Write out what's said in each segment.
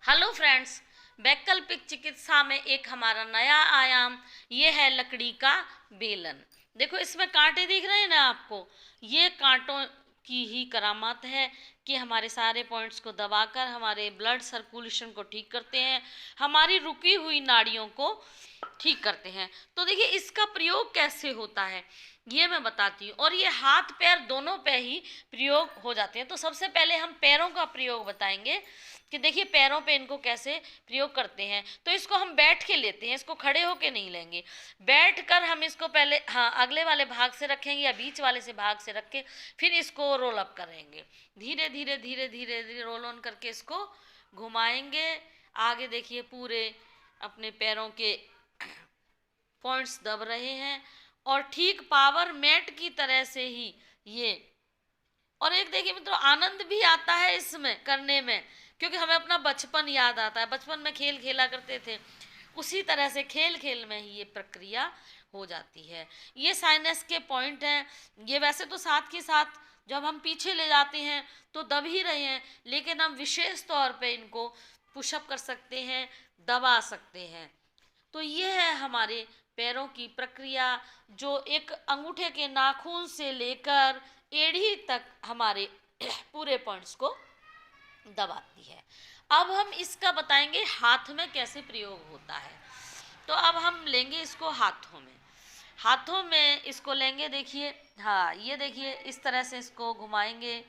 Hello friends, वैकल्पिक चिकित्सा में एक हमारा नया आयाम ये है लकड़ी का बेलन। देखो इसमें कांटे दिख रहे हैं ना आपको, ये कांटों की ही करामात है कि हमारे सारे पॉइंट्स को दबाकर हमारे ब्लड सर्कुलेशन को ठीक करते हैं, हमारी रुकी हुई नाड़ियों को ठीक करते हैं। तो देखिए इसका प्रयोग कैसे होता है ये मैं बताती हूँ, और ये हाथ पैर दोनों पे ही प्रयोग हो जाते हैं। तो सबसे पहले हम पैरों का प्रयोग बताएंगे कि देखिए पैरों पे इनको कैसे प्रयोग करते हैं। तो इसको हम बैठ के लेते हैं, इसको खड़े होके नहीं लेंगे। बैठ कर हम इसको पहले अगले वाले भाग से रखेंगे या बीच वाले से भाग से रख के फिर इसको रोल अप करेंगे। धीरे धीरे धीरे धीरे धीरे रोल ऑन करके इसको घुमाएंगे। आगे देखिए पूरे अपने पैरों के पॉइंट्स दब रहे हैं और ठीक पावर मैट की तरह से ही ये। और एक देखिए मित्रों, आनंद भी आता है इसमें करने में, क्योंकि हमें अपना बचपन याद आता है। बचपन में खेल खेला करते थे, उसी तरह से खेल खेल में ही ये प्रक्रिया हो जाती है। ये साइनस के पॉइंट हैं। ये वैसे तो साथ के साथ जब हम पीछे ले जाते हैं तो दब ही रहे हैं, लेकिन हम विशेष तौर पे इनको पुशअप कर सकते हैं, दबा सकते हैं। तो ये है हमारे पैरों की प्रक्रिया, जो एक अंगूठे के नाखून से लेकर एड़ी तक हमारे पूरे पॉइंट्स को दबाती है। अब हम इसका बताएंगे हाथ में कैसे प्रयोग होता है। तो अब हम लेंगे इसको हाथों में इसको लेंगे। देखिए ये देखिए इस तरह से इसको घुमाएंगे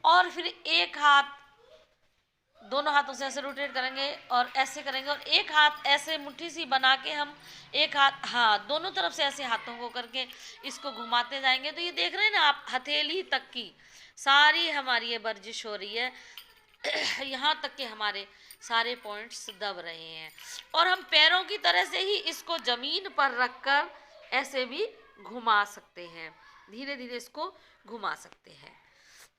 और फिर एक हाथ दोनों हाथों से ऐसे रोटेट करेंगे और ऐसे करेंगे, और एक हाथ ऐसे मुट्ठी सी बना के हम एक हाथ दोनों तरफ से ऐसे हाथों को करके इसको घुमाते जाएंगे। तो ये देख रहे हैं ना आप, हथेली तक की सारी हमारी ये वर्जिश हो रही है यहाँ तक के हमारे सारे पॉइंट्स दब रहे हैं। और हम पैरों की तरह से ही इसको जमीन पर रखकर ऐसे भी घुमा सकते हैं, धीरे धीरे इसको घुमा सकते हैं।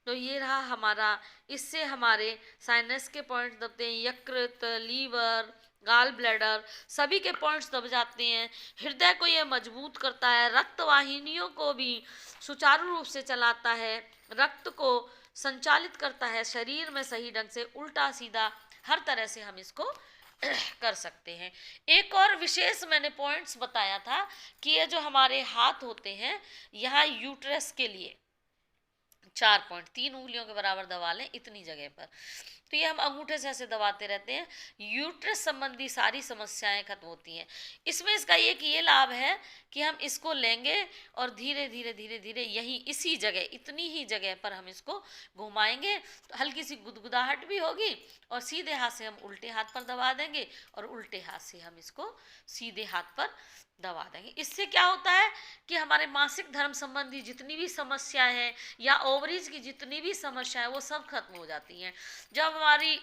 तो ये रहा हमारा, इससे हमारे साइनस के पॉइंट्स दबते हैं, यकृत, लीवर, गाल ब्लैडर सभी के पॉइंट्स दब जाते हैं। हृदय को ये मजबूत करता है, रक्त वाहिनियों को भी सुचारू रूप से चलाता है, रक्त को संचालित करता है शरीर में सही ढंग से, उल्टा सीधा हर तरह से हम इसको कर सकते हैं। एक और विशेष मैंने पॉइंट्स बताया था कि ये जो हमारे हाथ होते हैं, यहाँ यूट्रस के लिए 4 पॉइंट 3 उंगलियों के बराबर दबा लें इतनी जगह पर। तो ये हम अंगूठे से ऐसे दबाते रहते हैं, यूट्रस संबंधी सारी समस्याएं खत्म होती हैं। इसमें इसका एक ये लाभ है कि हम इसको लेंगे और धीरे धीरे धीरे धीरे यही इसी जगह, इतनी ही जगह पर हम इसको घुमाएंगे तो हल्की सी गुदगुदाहट भी होगी, और सीधे हाथ से हम उल्टे हाथ पर दबा देंगे और उल्टे हाथ से हम इसको सीधे हाथ पर दबा देंगे। इससे क्या होता है कि हमारे मासिक धर्म संबंधी जितनी भी समस्याएं हैं या ओवरीज की जितनी भी समस्या है वो सब खत्म हो जाती हैं। जब हमारी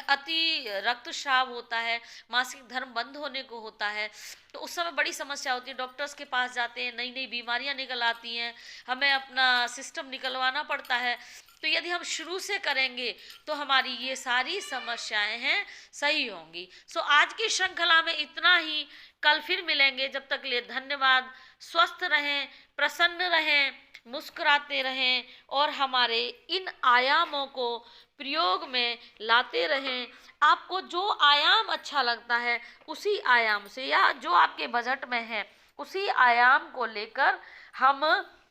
अति रक्तस्राव होता है, मासिक धर्म बंद होने को होता है, तो उस समय बड़ी समस्या होती है। डॉक्टर्स के पास जाते हैं, नई नई बीमारियां निकल आती हैं, हमें अपना सिस्टम निकलवाना पड़ता है। तो यदि हम शुरू से करेंगे तो हमारी ये सारी समस्याएं हैं सही होंगी। सो आज की श्रृंखला में इतना ही, कल फिर मिलेंगे। जब तक लिए धन्यवाद। स्वस्थ रहें, प्रसन्न रहें, मुस्कुराते रहें और हमारे इन आयामों को प्रयोग में लाते रहें। आपको जो आयाम अच्छा लगता है उसी आयाम से, या जो आपके बजट में है उसी आयाम को लेकर हम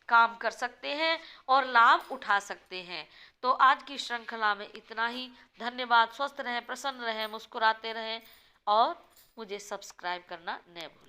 काम कर सकते हैं और लाभ उठा सकते हैं। तो आज की श्रृंखला में इतना ही। धन्यवाद। स्वस्थ रहें, प्रसन्न रहें, मुस्कुराते रहें और मुझे सब्सक्राइब करना न भूलें।